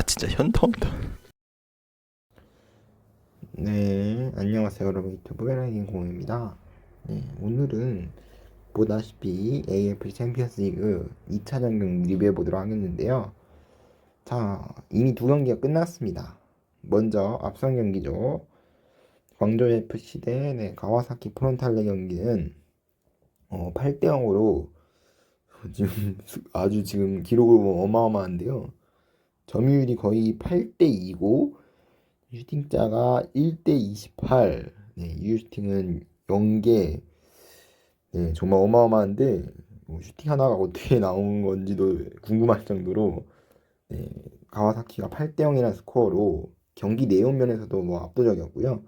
진짜 현타온다. 네, 안녕하세요 여러분. 유튜브 베라인 공입니다. 네, 오늘은 보다시피 AFC 챔피언스 리그 2차전 경기 리뷰해 보도록 하겠는데요. 자, 이미 두 경기가 끝났습니다. 먼저 앞선 경기죠. 광저우 FC 대 가와사키 프론탈레 경기는 8대 0으로 지금 아주 지금 기록을 보면 어마어마한데요. 점유율이 거의 8대 2고 슈팅자가 1대 28. 네, 유효슈팅은 0개. 네, 정말 어마어마한데 슈팅 하나가 어떻게 나온 건지도 궁금할 정도로 네, 가와사키가 8대 0이라는 스코어로 경기 내용 면에서도 압도적이었고요.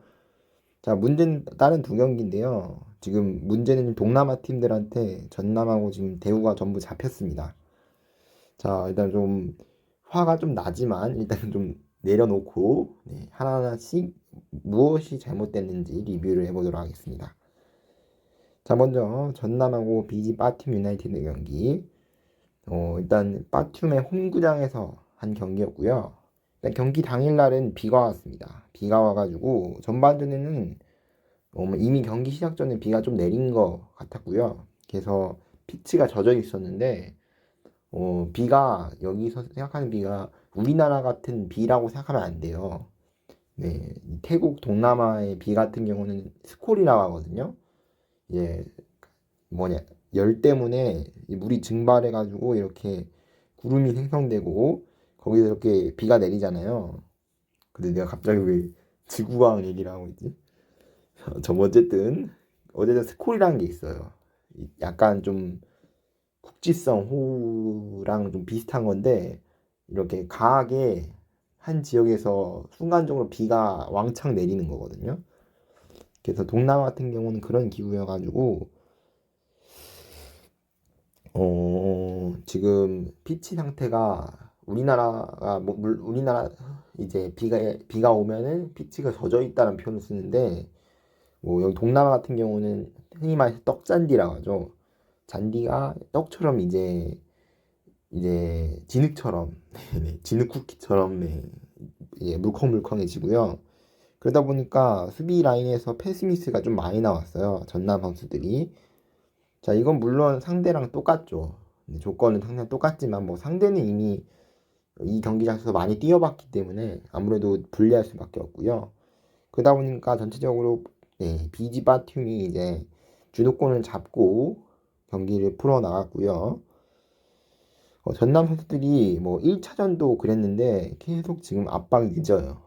자, 문제는 다른 두 경기인데요. 지금 문제는 동남아 팀들한테 전남하고 지금 대우가 전부 잡혔습니다. 자, 일단 좀 화가 좀 나지만 일단 좀 내려놓고 하나하나씩 무엇이 잘못됐는지 리뷰를 해보도록 하겠습니다. 자, 먼저 전남하고 BG 빠툼 유나이티드 경기. 일단 빠툼의 홈구장에서 한 경기였고요. 일단 경기 당일날은 비가 왔습니다. 비가 와가지고 전반전에는 이미 경기 시작 전에 비가 좀 내린 것 같았고요. 그래서 피치가 젖어 있었는데 비가 여기서 생각하는 비가 우리나라 같은 비라고 생각하면 안 돼요. 네, 태국 동남아의 비 같은 경우는 스콜이라고 하거든요. 예, 뭐냐, 열 때문에 이 물이 증발해가지고 이렇게 구름이 생성되고 거기서 이렇게 비가 내리잖아요. 근데 내가 갑자기 왜 지구과학 얘기를 하고 있지? 어쨌든 스콜이라는 게 있어요. 약간 좀 국지성 호우랑 좀 비슷한 건데 이렇게 강하게 한 지역에서 순간적으로 비가 왕창 내리는 거거든요. 그래서 동남아 같은 경우는 그런 기후여가지고 지금 피치 상태가 우리나라가 우리나라 이제 비가 오면은 피치가 젖어 있다는 표현을 쓰는데 여기 동남아 같은 경우는 흔히 말해서 떡잔디라고 하죠. 잔디가 떡처럼 이제 진흙처럼 진흙 쿠키처럼 물컹물컹해지고요. 그러다 보니까 수비 라인에서 패스미스가 좀 많이 나왔어요. 전남 선수들이. 자, 이건 물론 상대랑 똑같죠. 조건은 상대랑 똑같지만 상대는 이미 이 경기장에서 많이 뛰어봤기 때문에 아무래도 불리할 수밖에 없고요. 그러다 보니까 전체적으로 비지 바툼이 이제 주도권을 잡고 경기를 풀어 나갔고요. 전남 선수들이 1차전도 그랬는데 계속 지금 압박이 늦어요.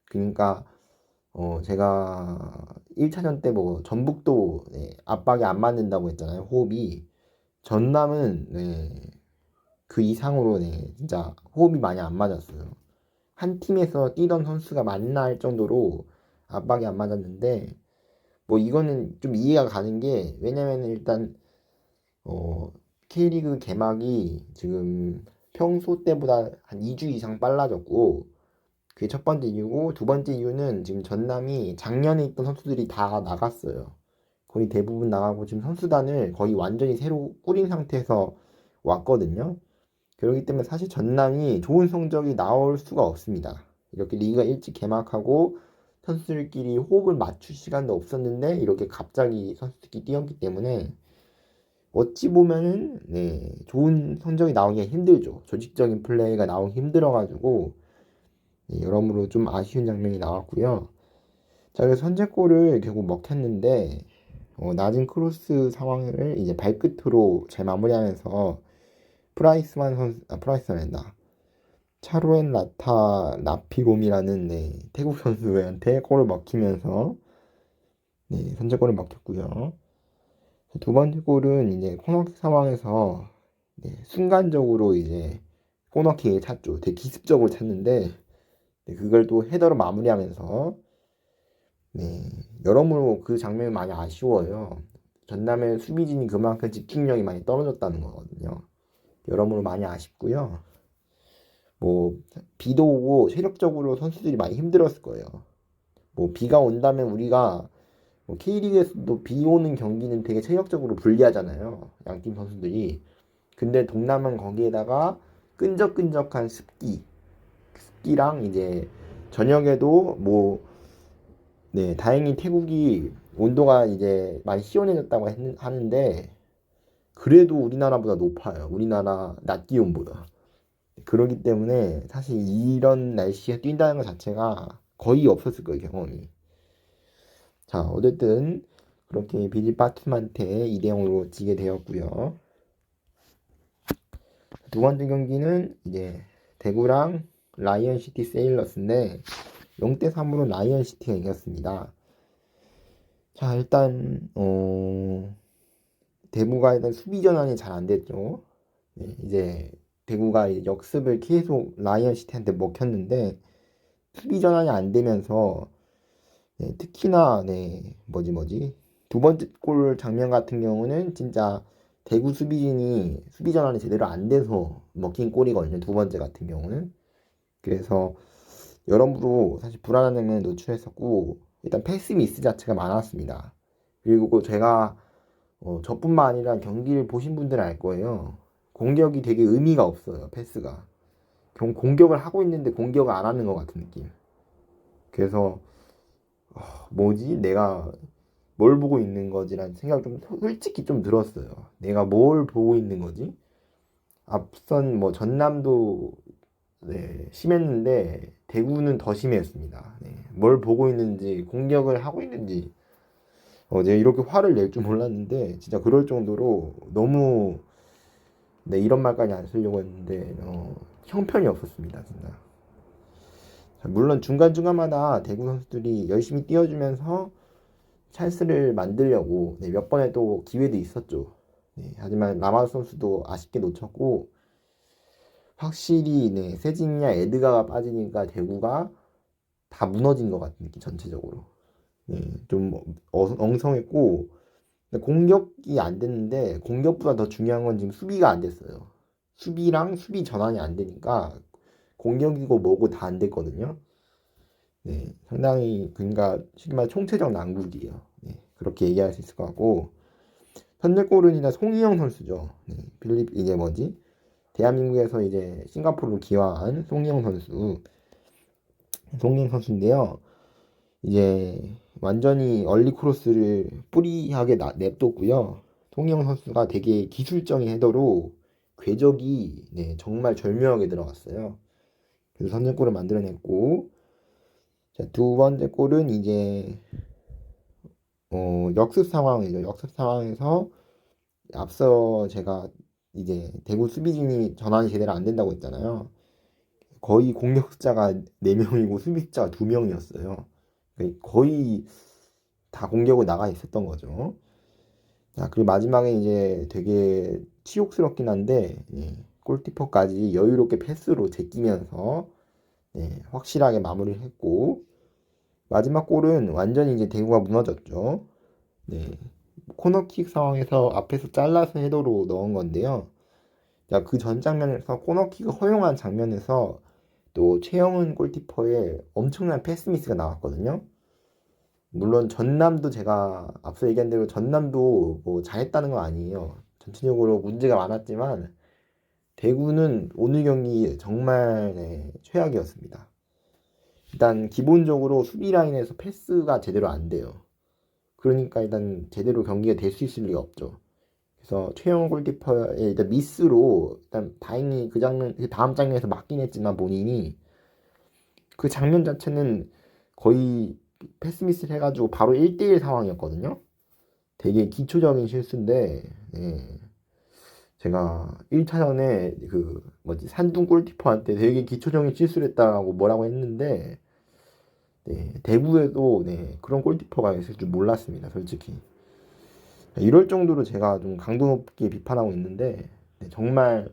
그러니까 제가 1차전 때 전북도 압박이 안 맞는다고 했잖아요. 호흡이. 전남은 그 이상으로 진짜 호흡이 많이 안 맞았어요. 한 팀에서 뛰던 선수가 만날 정도로 압박이 안 맞았는데 이거는 좀 이해가 가는 게 왜냐면 일단 어, K리그 개막이 지금 평소 때보다 한 2주 이상 빨라졌고 그게 첫 번째 이유고 두 번째 이유는 지금 전남이 작년에 있던 선수들이 다 나갔어요. 거의 대부분 나가고 지금 선수단을 거의 완전히 새로 꾸린 상태에서 왔거든요. 그렇기 때문에 사실 전남이 좋은 성적이 나올 수가 없습니다. 이렇게 리그가 일찍 개막하고 선수들끼리 호흡을 맞출 시간도 없었는데 이렇게 갑자기 선수들끼리 뛰었기 때문에 어찌 보면은 좋은 성적이 나오기가 힘들죠. 조직적인 플레이가 나오기 힘들어가지고 여러모로 좀 아쉬운 장면이 나왔고요. 자, 그래서 선제골을 결국 먹혔는데 낮은 크로스 상황을 이제 발끝으로 잘 마무리하면서 프라이스만다. 차루엔 라타 나피곰이라는 태국 선수한테 골을 먹히면서 선제골을 먹혔고요. 두 번째 골은 이제 코너킥 상황에서 순간적으로 이제 코너킥을 찼죠. 되게 기습적으로 찼는데 그걸 또 헤더로 마무리하면서 여러모로 그 장면이 많이 아쉬워요. 전남의 수비진이 그만큼 집중력이 많이 떨어졌다는 거거든요. 여러모로 많이 아쉽고요. 비도 오고 체력적으로 선수들이 많이 힘들었을 거예요. 비가 온다면 우리가 K리그에서도 비 오는 경기는 되게 체력적으로 불리하잖아요. 양팀 선수들이. 근데 동남은 거기에다가 끈적끈적한 습기. 늦기랑 이제 저녁에도 다행히 태국이 온도가 이제 많이 시원해졌다고 하는데 그래도 우리나라보다 높아요. 우리나라 낮 기온보다. 그러기 때문에 사실 이런 날씨에 뛴다는 것 자체가 거의 없었을 거예요, 경험이. 자, 어쨌든 그렇게 비지바툼한테 2대0으로 지게 되었고요. 두 번째 경기는 이제 대구랑 라이언시티 세일러스인데 0대3으로 라이언시티가 이겼습니다. 자, 일단 대구가 일단 수비 전환이 잘 안 됐죠. 네, 이제 대구가 이제 역습을 계속 라이언시티한테 먹혔는데 수비 전환이 안 되면서 특히나 두 번째 골 장면 같은 경우는 진짜 대구 수비진이 수비 전환이 제대로 안 돼서 먹힌 골이거든요. 두 번째 같은 경우는. 그래서 여러모로 사실 불안한 장면을 노출했었고 일단 패스 미스 자체가 많았습니다. 그리고 제가 저뿐만 아니라 경기를 보신 분들은 알 거예요. 공격이 되게 의미가 없어요. 패스가. 공격을 하고 있는데 공격을 안 하는 것 같은 느낌. 그래서 뭐지? 내가 뭘 보고 있는 거지라는 생각이 좀 솔직히 좀 들었어요. 내가 뭘 보고 있는 거지? 앞선 전남도 심했는데 대구는 더 심했습니다. 뭘 보고 있는지 공격을 하고 있는지 내가 이렇게 화를 낼 줄 몰랐는데 진짜 그럴 정도로 너무 이런 말까지 안 쓰려고 했는데 형편이 없었습니다. 진짜. 물론 중간중간마다 대구 선수들이 열심히 뛰어주면서 찬스를 만들려고 몇 번의 또 기회도 있었죠. 하지만 라마스 선수도 아쉽게 놓쳤고 확실히 세징야 에드가가 빠지니까 대구가 다 무너진 것 같은 느낌 전체적으로. 좀 엉성했고 공격이 안 됐는데 공격보다 더 중요한 건 지금 수비가 안 됐어요. 수비랑 수비 전환이 안 되니까 공격이고 뭐고 다 안 됐거든요. 상당히 그러니까 쉽게 말해 총체적 난국이에요. 그렇게 얘기할 수 있을 것 같고 선제골은 이제 송희영 선수죠. 필립 이제 대한민국에서 이제 싱가포르로 기화한 송희영 선수인데요. 이제 완전히 얼리 크로스를 뿌리하게 냅뒀고요. 송희영 선수가 되게 기술적인 헤더로 궤적이 정말 절묘하게 들어갔어요. 그래서 선제골을 만들어냈고 자, 두 번째 골은 이제 역습 상황이죠. 역습 상황에서 앞서 제가 이제 대구 수비진이 전환이 제대로 안 된다고 했잖아요. 거의 공격 숫자가 4명이고 수비 숫자가 2명이었어요. 거의 다 공격을 나가 있었던 거죠. 자, 그리고 마지막에 이제 되게 치욕스럽긴 한데 골키퍼까지 여유롭게 패스로 제끼면서 확실하게 마무리를 했고 마지막 골은 완전히 이제 대구가 무너졌죠. 코너킥 상황에서 앞에서 잘라서 헤더로 넣은 건데요. 자, 그 전 장면에서 코너킥을 허용한 장면에서 또 최영은 골키퍼의 엄청난 패스 미스가 나왔거든요. 물론 전남도 제가 앞서 얘기한 대로 전남도 잘했다는 건 아니에요. 전체적으로 문제가 많았지만 대구는 오늘 경기 정말 최악이었습니다. 일단 기본적으로 수비 라인에서 패스가 제대로 안 돼요. 그러니까 일단 제대로 경기가 될 수 있을 리가 없죠. 그래서 최영호 골키퍼의 일단 미스로 일단 다행히 그 다음 장면에서 맞긴 했지만 본인이 그 장면 자체는 거의 패스 미스를 해가지고 바로 1대1 상황이었거든요. 되게 기초적인 실수인데 제가 1차전에 산둥 골키퍼한테 되게 기초적인 실수를 했다고 뭐라고 했는데 대구에도 그런 골키퍼가 있을 줄 몰랐습니다. 솔직히 이럴 정도로 제가 좀 강도 높게 비판하고 있는데 정말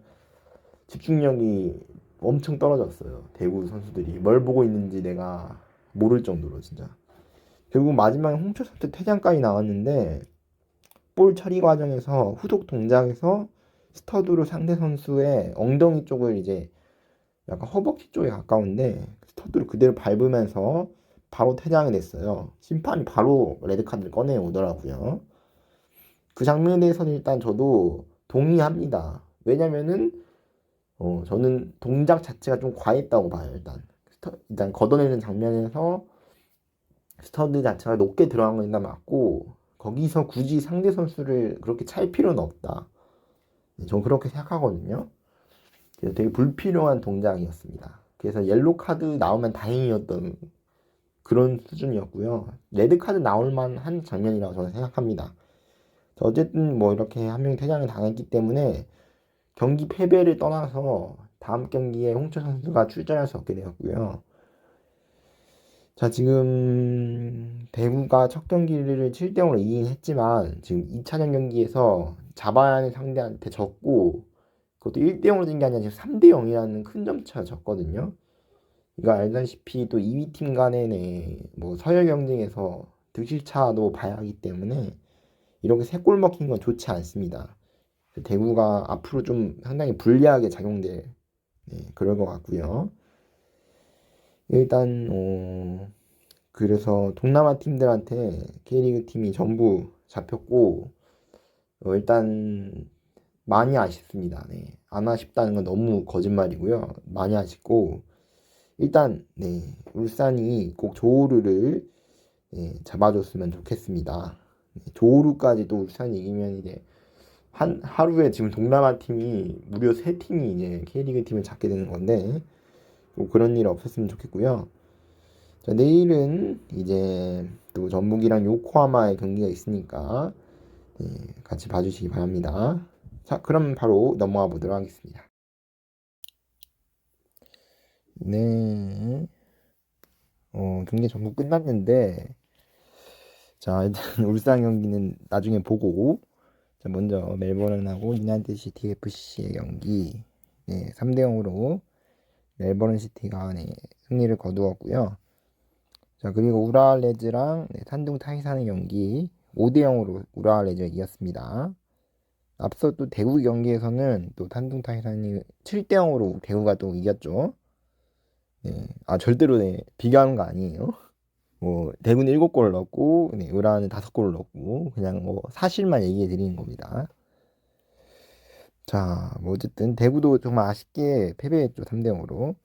집중력이 엄청 떨어졌어요. 대구 선수들이 뭘 보고 있는지 내가 모를 정도로 진짜. 결국 마지막에 홍철 선수 퇴장까지 나왔는데 볼 처리 과정에서 후속 동작에서 스터드로 상대 선수의 엉덩이 쪽을 이제 약간 허벅지 쪽에 가까운데 스터드로 그대로 밟으면서 바로 퇴장이 됐어요. 심판이 바로 레드카드를 꺼내 오더라고요. 그 장면에 대해서는 일단 저도 동의합니다. 왜냐면은 저는 동작 자체가 좀 과했다고 봐요. 일단 일단 걷어내는 장면에서 스터드 자체가 높게 들어간 건 일단 맞고 거기서 굳이 상대 선수를 그렇게 찰 필요는 없다. 전 그렇게 생각하거든요. 그래서 되게 불필요한 동작이었습니다. 그래서 옐로 카드 나오면 다행이었던 그런 수준이었고요. 레드 카드 나올 만한 장면이라고 저는 생각합니다. 어쨌든 뭐 이렇게 한 명 퇴장을 당했기 때문에 경기 패배를 떠나서 다음 경기에 홍철 선수가 출전할 수 없게 되었고요. 자, 지금 대구가 첫 경기를 7대0으로 이긴 했지만 지금 2차전 경기에서 잡아야 하는 상대한테 졌고 그것도 1대0으로 진 게 아니라 지금 3대0이라는 큰 점차 졌거든요. 이거 알다시피 또 2위 팀 간의 뭐 서열 경쟁에서 득실차도 봐야 하기 때문에 이렇게 3골 먹힌 건 좋지 않습니다. 대구가 앞으로 좀 상당히 불리하게 작용될 그럴 것 같고요. 일단 그래서 동남아 팀들한테 K리그 팀이 전부 잡혔고 일단 많이 아쉽습니다. 네. 안 아쉽다는 건 너무 거짓말이고요. 많이 아쉽고 일단 울산이 꼭 조호르를 잡아줬으면 좋겠습니다. 조호르까지도 울산이 이기면 이제 하루에 지금 동남아 팀이 무려 3팀이 이제 K리그 팀을 잡게 되는 건데 뭐 그런 일 없었으면 좋겠고요. 자, 내일은 이제 또 전북이랑 요코하마의 경기가 있으니까 같이 봐주시기 바랍니다. 자, 그럼 바로 넘어가 보도록 하겠습니다. 네, 경기 전부 끝났는데 자, 일단 울산 경기는 나중에 보고 자, 먼저 멜버른하고 유나이티드 시티 FC의 경기 3대0으로 멜버른 시티가 승리를 거두었고요. 자, 그리고 우라와 레즈랑 산둥 타이산의 경기 5대0으로 우라와 레즈가 이겼습니다. 앞서 또 대구 경기에서는 또 산둥 타이산이 7대0으로 대구가 또 이겼죠. 절대로 비교하는 거 아니에요. 뭐 대구는 7골 넣었고 우라는 5골 넣었고 그냥 뭐 사실만 얘기해 드리는 겁니다. 자, 뭐 어쨌든 대구도 정말 아쉽게 패배했죠. 3대0으로.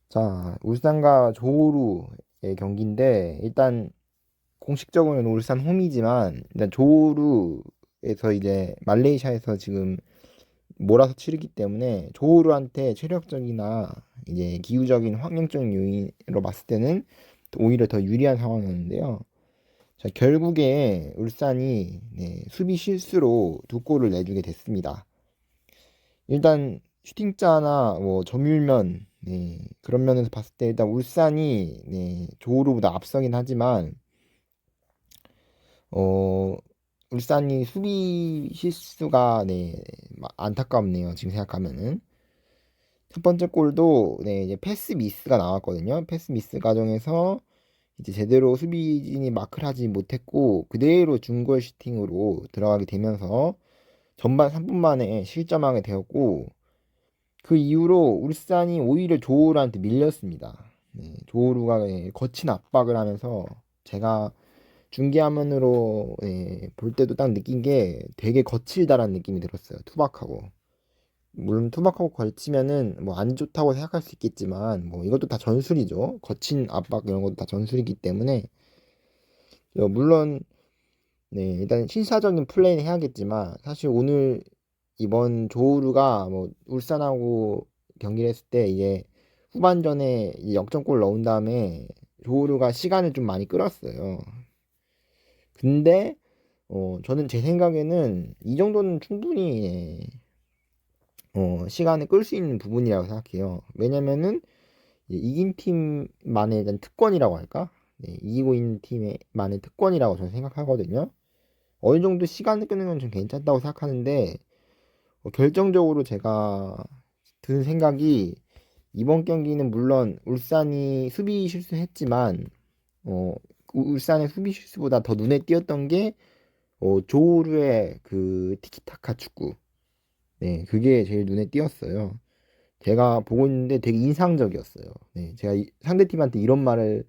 자, 울산과 조호루의 경기인데 일단 공식적으로는 울산 홈이지만 일단 조호루에서 이제 말레이시아에서 지금 몰아서 치르기 때문에 조호루한테 체력적이나 이제 기후적인 환경적인 요인으로 봤을 때는 오히려 더 유리한 상황이었는데요. 자, 결국에 울산이 수비 실수로 2골을 내주게 됐습니다. 일단 슈팅짜나 뭐 점유면 그런 면에서 봤을 때 일단 울산이 조호루보다 앞서긴 하지만 어 울산이 수비 실수가 안타깝네요. 지금 생각하면은 첫 번째 골도 이제 패스 미스가 나왔거든요. 패스 미스 과정에서 이제 제대로 수비진이 마크를 하지 못했고 그대로 중거리 슈팅으로 들어가게 되면서 전반 3분 만에 실점하게 되었고 그 이후로 울산이 오히려 조호루한테 밀렸습니다. 조호루가 거친 압박을 하면서 제가 중계화면으로 볼 때도 딱 느낀 게 되게 거칠다라는 느낌이 들었어요. 투박하고. 물론 투박하고 걸치면은 뭐 안 좋다고 생각할 수 있겠지만 뭐 이것도 다 전술이죠. 거친 압박 이런 것도 다 전술이기 때문에 물론 일단 신사적인 플레이는 해야겠지만 사실 오늘 이번 조우루가 뭐 울산하고 경기를 했을 때 이제 후반전에 이제 역전골 넣은 다음에 조우루가 시간을 좀 많이 끌었어요. 근데 저는 제 생각에는 이 정도는 충분히 시간을 끌 수 있는 부분이라고 생각해요. 왜냐면은 이긴 팀만의 일단 특권이라고 할까? 이기고 있는 팀만의 특권이라고 저는 생각하거든요. 어느 정도 시간을 끄는 건 좀 괜찮다고 생각하는데 결정적으로 제가 든 생각이 이번 경기는 물론 울산이 수비 실수했지만 울산의 수비 실수보다 더 눈에 띄었던 게 조우르의 그 티키타카 축구. 그게 제일 눈에 띄었어요. 제가 보고 있는데 되게 인상적이었어요. 제가 상대팀한테 이런 말을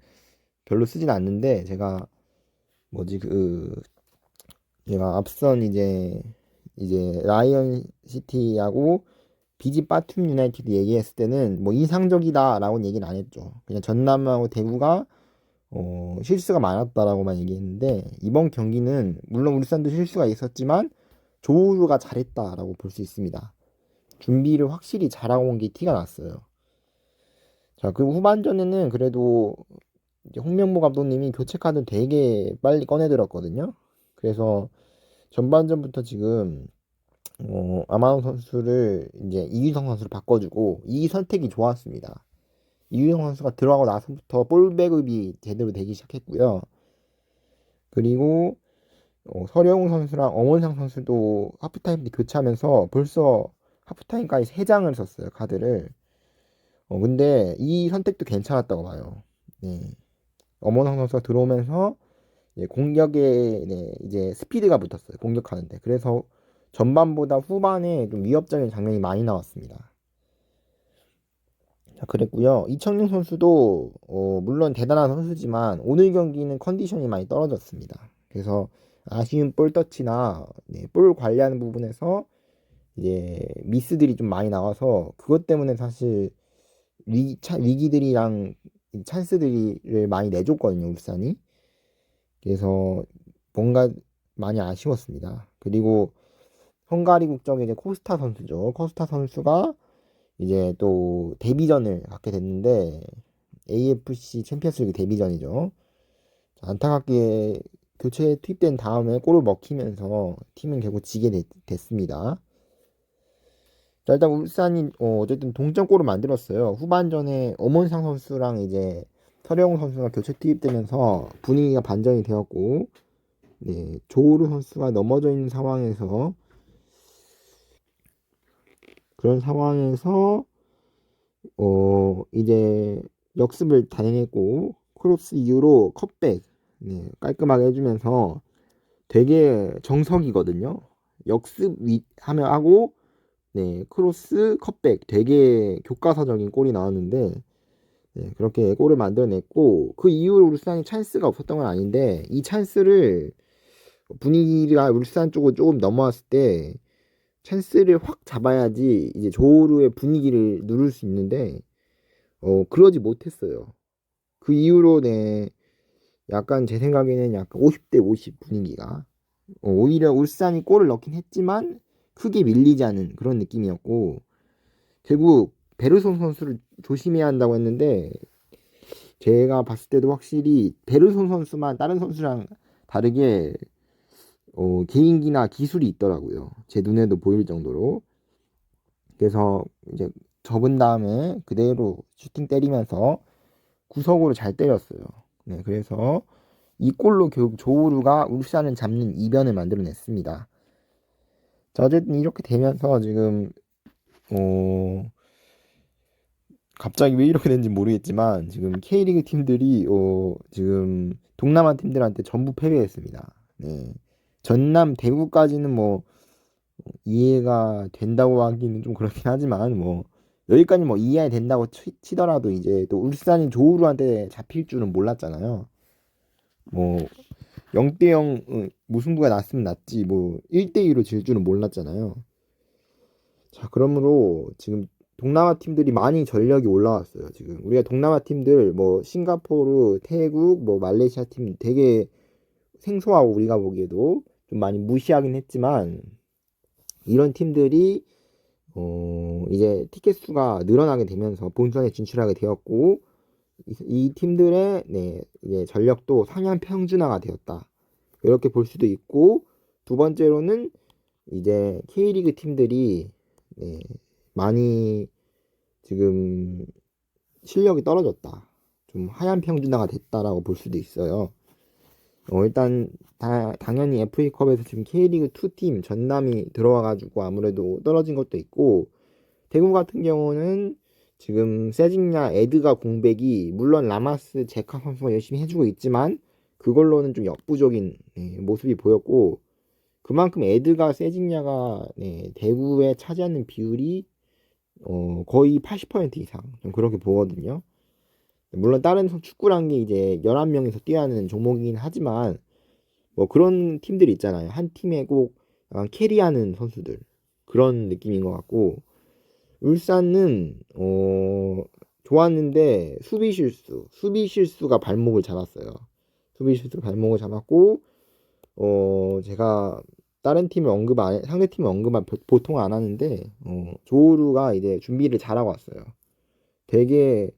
별로 쓰진 않는데 제가 뭐지 제가 앞선 이제 라이언 시티하고 비지 바툼 유나이티드 얘기했을 때는 뭐 인상적이다라고는 얘기는 안 했죠. 그냥 전남하고 대구가 실수가 많았다라고만 얘기했는데, 이번 경기는 물론 울산도 실수가 있었지만 조우루가 잘했다라고 볼 수 있습니다. 준비를 확실히 잘하고 온 게 티가 났어요. 자, 그 후반전에는 그래도 이제 홍명보 감독님이 교체 카드 되게 빨리 꺼내들었거든요. 그래서 전반전부터 지금 아마노 선수를 이제 이규성 선수로 바꿔주고, 이 선택이 좋았습니다. 이규성 선수가 들어가고 나서부터 볼 배급이 제대로 되기 시작했고요. 그리고 서령우 선수랑 엄원상 선수도 하프타임 때 교체하면서 벌써 하프타임까지 3장을 썼어요, 카드를. 근데 이 선택도 괜찮았다고 봐요. 네. 엄원상 선수가 들어오면서 공격에 이제 스피드가 붙었어요. 공격하는데. 그래서 전반보다 후반에 좀 위협적인 장면이 많이 나왔습니다. 자, 그랬고요. 이청용 선수도 물론 대단한 선수지만 오늘 경기는 컨디션이 많이 떨어졌습니다. 그래서 아쉬운 볼 터치나 볼 관리하는 부분에서 이제 미스들이 좀 많이 나와서, 그것 때문에 사실 위기들이랑 찬스들을 많이 내줬거든요, 울산이. 그래서 뭔가 많이 아쉬웠습니다. 그리고 헝가리 국적의 이제 코스타 선수죠. 코스타 선수가 이제 또 데뷔전을 갖게 됐는데, AFC 챔피언스리그 데뷔전이죠. 안타깝게 교체에 투입된 다음에 골을 먹히면서 팀은 결국 지게 됐습니다. 자, 일단 울산이 어쨌든 동점골을 만들었어요. 후반전에 엄원상 선수랑 이제 서령우 선수가 교체 투입되면서 분위기가 반전이 되었고, 조우루 선수가 넘어져 있는 상황에서, 그런 상황에서 이제 역습을 단행했고, 크로스 이후로 컷백 깔끔하게 해주면서 되게 정석이거든요. 역습 하면 하고, 크로스 컷백 되게 교과서적인 골이 나왔는데, 그렇게 골을 만들어냈고, 그 이후로 울산이 찬스가 없었던 건 아닌데, 이 찬스를 분위기가 울산 쪽으로 조금 넘어왔을 때 찬스를 확 잡아야지 이제 조르의 분위기를 누를 수 있는데, 그러지 못했어요. 그 이후로 약간 제 생각에는 약간 50대 50 분위기가, 오히려 울산이 골을 넣긴 했지만 크게 밀리지 않은 그런 느낌이었고, 결국 베르손 선수를 조심해야 한다고 했는데, 제가 봤을 때도 확실히 베르손 선수만 다른 선수랑 다르게 개인기나 기술이 있더라고요. 제 눈에도 보일 정도로. 그래서 이제 접은 다음에 그대로 슈팅 때리면서 구석으로 잘 때렸어요. 그래서 이 골로 결국 조우루가 울산을 잡는 이변을 만들어냈습니다. 자, 어쨌든 이렇게 되면서 지금 갑자기 왜 이렇게 된지 모르겠지만 지금 K리그 팀들이 지금 동남아 팀들한테 전부 패배했습니다. 전남 대구까지는 뭐 이해가 된다고 하기는 좀 그렇긴 하지만, 뭐 여기까지 뭐 이해 된다고 치더라도 이제 또 울산이 조우루한테 잡힐 줄은 몰랐잖아요. 뭐 0대0 무승부가 났으면 났지, 뭐 1대2로 질 줄은 몰랐잖아요. 자, 그러므로 지금 동남아 팀들이 많이 전력이 올라왔어요. 지금 우리가 동남아 팀들 뭐 싱가포르, 태국, 뭐 말레이시아 팀 되게 생소하고 우리가 보기에도 좀 많이 무시하긴 했지만, 이런 팀들이 이제 티켓 수가 늘어나게 되면서 본선에 진출하게 되었고, 이 팀들의 이제 전력도 상향 평준화가 되었다, 이렇게 볼 수도 있고, 두 번째로는 이제 K리그 팀들이 많이 지금 실력이 떨어졌다, 좀 하향 평준화가 됐다라고 볼 수도 있어요. 일단 당연히 FA컵에서 지금 K리그 2팀 전남이 들어와가지고 아무래도 떨어진 것도 있고, 대구 같은 경우는 지금 세징야 에드가 공백이, 물론 라마스 제카 선수가 열심히 해주고 있지만 그걸로는 좀 역부족인 모습이 보였고, 그만큼 에드가 세징야가 대구에 차지하는 비율이 거의 80% 이상, 좀 그렇게 보거든요. 물론 다른 축구란 게 이제 11명에서 뛰어야 하는 종목이긴 하지만, 뭐 그런 팀들이 있잖아요. 한 팀에 꼭 캐리하는 선수들, 그런 느낌인 것 같고, 울산은 좋았는데 수비 실수가 발목을 잡았어요. 수비 실수가 발목을 잡았고 제가 다른 팀을 상대 팀을 언급을 보통 안 하는데 조우루가 이제 준비를 잘하고 왔어요. 되게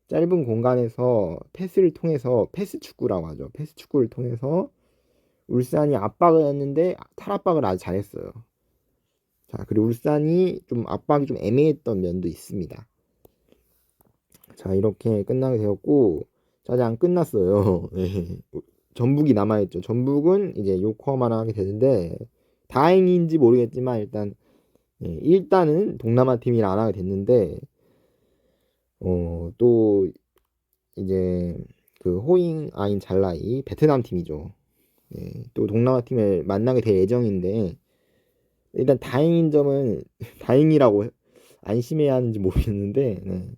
짧은 공간에서 패스를 통해서 패스 축구라고 하죠. 패스 축구를 통해서 울산이 압박을 했는데 탈압박을 아주 잘했어요. 자, 그리고 울산이 좀 압박이 좀 애매했던 면도 있습니다. 자, 이렇게 끝나게 되었고, 자, 아직 안 끝났어요. 네. 전북이 남아있죠. 전북은 이제 요코하마랑 하게 되는데, 다행인지 모르겠지만, 일단은 동남아 팀이랑 안 하게 됐는데, 또, 이제, 그 호잉 아인 잘라이, 베트남 팀이죠. 네, 또 동남아 팀을 만나게 될 예정인데, 일단 다행인 점은, 다행이라고 안심해야 하는지 모르겠는데, 네.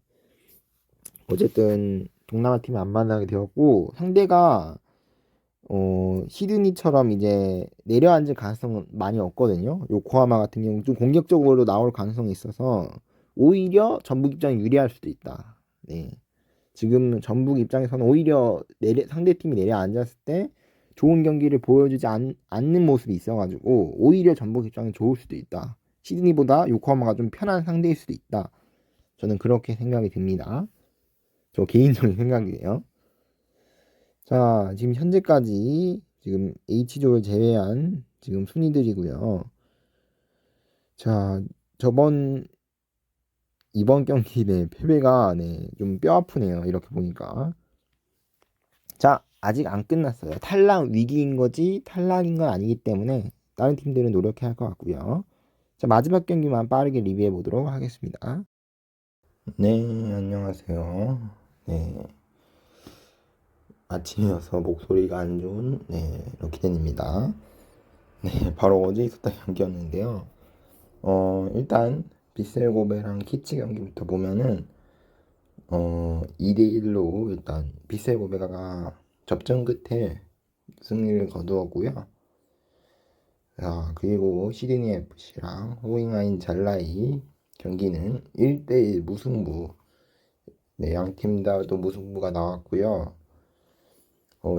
어쨌든 동남아 팀을 안 만나게 되었고 상대가 시드니처럼 이제 내려앉을 가능성은 많이 없거든요. 요코하마 같은 경우 좀 공격적으로 나올 가능성이 있어서 오히려 전북 입장이 유리할 수도 있다. 네. 지금 전북 입장에서는 오히려 상대팀이 내려앉았을 때 좋은 경기를 보여주지 않는 모습이 있어가지고 오히려 전북 입장이 좋을 수도 있다. 시드니보다 요코하마가 좀 편한 상대일 수도 있다. 저는 그렇게 생각이 듭니다. 저 개인적인 생각이에요. 자, 지금 현재까지 지금 H조를 제외한 지금 순위들이고요. 자, 이번 경기 패배가 좀 뼈 아프네요. 이렇게 보니까. 자, 아직 안 끝났어요. 탈락 위기인 거지 탈락인 건 아니기 때문에 다른 팀들은 노력해야 할 것 같고요. 자, 마지막 경기만 빠르게 리뷰해 보도록 하겠습니다. 네, 안녕하세요. 네. 아침이어서 목소리가 안 좋은 럭키댄입니다. 네, 바로 어제 있었던 경기였는데요. 일단 빗셀고베랑 키치 경기부터 보면은 2대1로 일단 빗셀고베가 접전 끝에 승리를 거두었고요. 자, 그리고 시드니 FC랑 호잉아인 잘라이 경기는 1대1 무승부. 네, 양 팀 다 또 무승부가 나왔고요.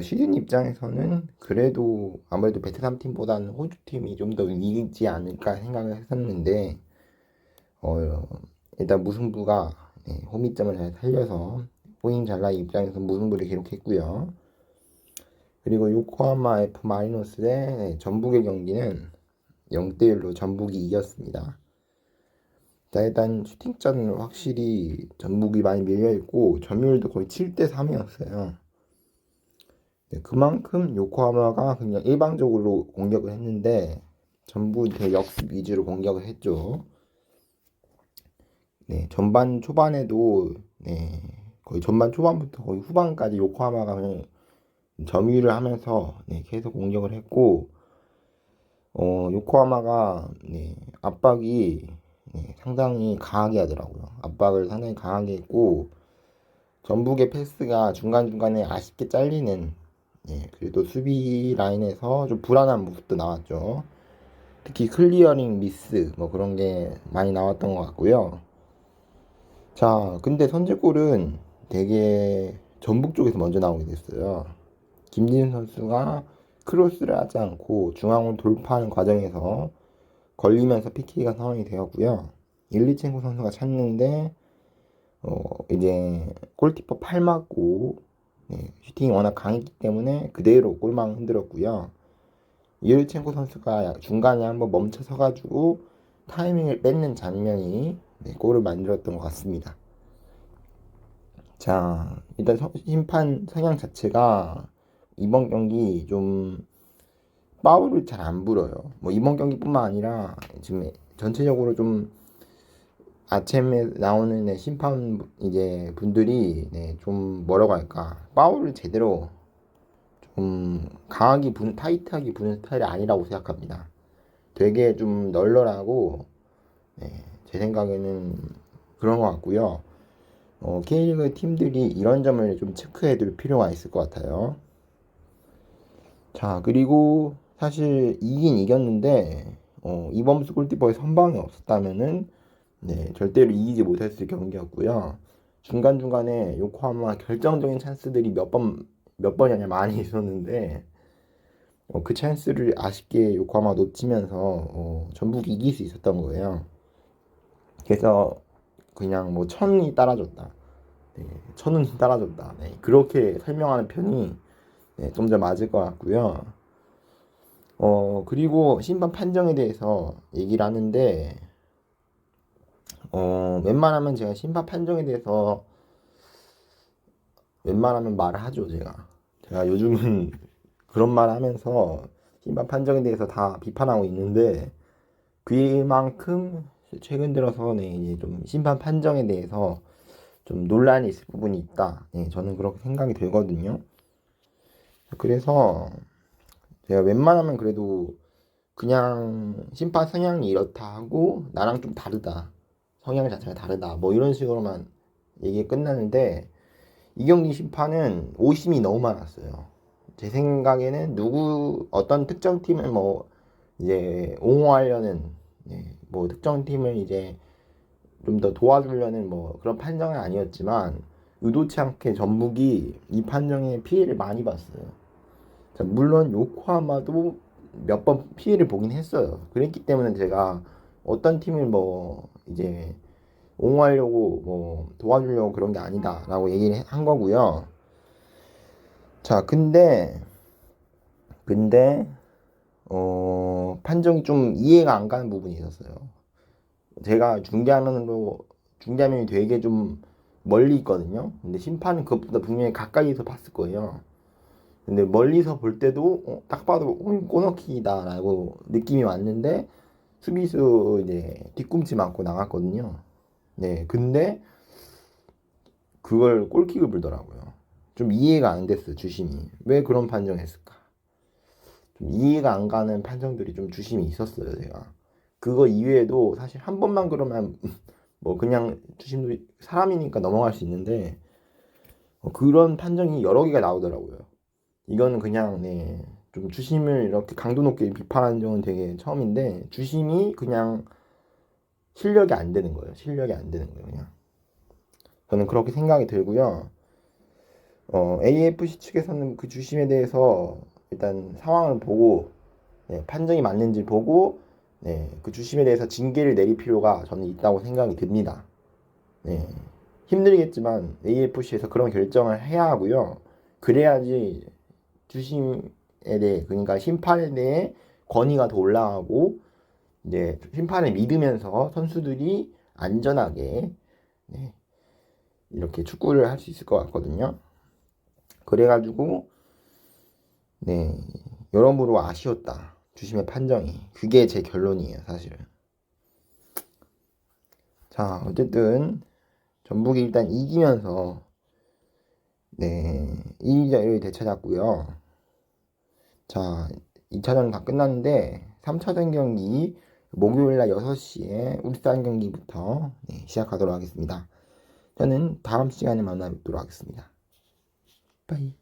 시즌 입장에서는 그래도 아무래도 베트남 팀보다는 호주 팀이 좀 더 이기지 않을까 생각을 했었는데 일단 무승부가 홈이점을 잘 살려서 호잉 잘라이 입장에서 무승부를 기록했고요. 그리고 요코하마 F 마리노스 대 전북의 경기는 0대1로 전북이 이겼습니다. 자, 일단 슈팅전은 확실히 전북이 많이 밀려있고 점유율도 거의 7대3이었어요. 네, 그만큼 요코하마가 그냥 일방적으로 공격을 했는데 전부 역습 위주로 공격을 했죠. 네, 전반 초반에도 거의 전반 초반부터 거의 후반까지 요코하마가 그냥 점유를 하면서 계속 공격을 했고 요코하마가 압박이 상당히 강하게 하더라고요. 압박을 상당히 강하게 했고 전북의 패스가 중간중간에 아쉽게 잘리는 그래도 수비 라인에서 좀 불안한 모습도 나왔죠. 특히 클리어링 미스 뭐 그런 게 많이 나왔던 것 같고요. 자, 근데 선제골은 되게 전북 쪽에서 먼저 나오게 됐어요. 김진 선수가 크로스를 하지 않고 중앙으로 돌파하는 과정에서 걸리면서 PK가 상황이 되었고요. 일리첸코 선수가 찼는데 이제 골키퍼 팔 맞고 슈팅이 워낙 강했기 때문에 그대로 골망 흔들었고요. 이르첸코 선수가 중간에 한번 멈춰서가지고 타이밍을 뺏는 장면이 골을 만들었던 것 같습니다. 자, 일단 심판 성향 자체가 이번 경기 좀 파울을 잘 안 불어요. 뭐 이번 경기뿐만 아니라 지금 전체적으로 좀 아침에 나오는 심판 이제 분들이 좀 뭐라고 할까 파울을 제대로 좀 강하게 타이트하게 부는 스타일이 아니라고 생각합니다. 되게 좀 널널하고 제 생각에는 그런 것 같고요. K리그 팀들이 이런 점을 좀 체크해 둘 필요가 있을 것 같아요. 자, 그리고 사실 이긴 이겼는데 이범수 골키퍼의 선방이 없었다면은 네, 절대로 이기지 못했을 경기였고요. 중간중간에 요코하마 결정적인 찬스들이 몇 번이냐 많이 있었는데 그 찬스를 아쉽게 요코하마 놓치면서 전북이 이길 수 있었던 거예요. 그래서 그냥 뭐 천운이 따라줬다. 네, 천운이 따라줬다. 네, 그렇게 설명하는 편이 네, 좀 더 맞을 것 같고요. 그리고 심판 판정에 대해서 얘기를 하는데 웬만하면 제가 심판 판정에 대해서 웬만하면 말을 하죠, 제가 요즘은 그런 말 하면서 심판 판정에 대해서 다 비판하고 있는데 그만큼 최근 들어서는 이제 좀 심판 판정에 대해서 좀 논란이 있을 부분이 있다. 네, 저는 그렇게 생각이 들거든요. 그래서 제가 웬만하면 그래도 그냥 심판 성향이 이렇다 하고 나랑 좀 다르다. 성향 자체가 다르다. 뭐 이런 식으로만 얘기 끝나는데 이 경기 심판은 오심이 너무 많았어요. 제 생각에는 어떤 특정 팀을 뭐 이제 옹호하려는 뭐 특정 팀을 이제 좀 더 도와주려는 뭐 그런 판정은 아니었지만 의도치 않게 전북이 이 판정에 피해를 많이 봤어요. 자, 물론 요코하마도 몇 번 피해를 보긴 했어요. 그랬기 때문에 제가 어떤 팀을 뭐 이제 옹호하려고 뭐 도와주려고 그런 게 아니다라고 얘기를 한 거고요. 자, 근데 판정이 좀 이해가 안 가는 부분이 있었어요. 제가 중계화면이 되게 좀 멀리 있거든요. 근데 심판은 그것보다 분명히 가까이서 봤을 거예요. 근데 멀리서 볼 때도 딱 봐도 코너킥이다라고 느낌이 왔는데 수비수 이제 뒤꿈치 맞고 나갔거든요. 네, 근데 그걸 골킥을 불더라고요. 좀 이해가 안 됐어요, 주심이. 왜 그런 판정했을까? 좀 이해가 안 가는 판정들이 좀 주심이 있었어요, 제가. 그거 이외에도 사실 한 번만 그러면 뭐 그냥 주심도 사람이니까 넘어갈 수 있는데 그런 판정이 여러 개가 나오더라고요. 이거는 그냥 네, 좀 주심을 이렇게 강도 높게 비판하는 적은 되게 처음인데 주심이 그냥 실력이 안 되는 거예요. 실력이 안 되는 거예요, 그냥. 저는 그렇게 생각이 들고요. AFC 측에서는 그 주심에 대해서 일단 상황을 보고 네, 판정이 맞는지 보고 네, 그 주심에 대해서 징계를 내릴 필요가 저는 있다고 생각이 듭니다. 네, 힘들겠지만 AFC에서 그런 결정을 해야 하고요. 그래야지 주심에 대해 그러니까 심판에 대해 권위가 더 올라가고 이제 심판을 믿으면서 선수들이 안전하게 네, 이렇게 축구를 할 수 있을 것 같거든요. 그래가지고 네 여러모로 아쉬웠다. 주심의 판정이 그게 제 결론이에요, 사실은. 자, 어쨌든 전북이 일단 이기면서 네 2위를 되찾았고요. 자, 2차전 다 끝났는데 3차전 경기 목요일날 6시에 울산 경기부터 네, 시작하도록 하겠습니다. 저는 다음 시간에 만나 뵙도록 하겠습니다. 빠이.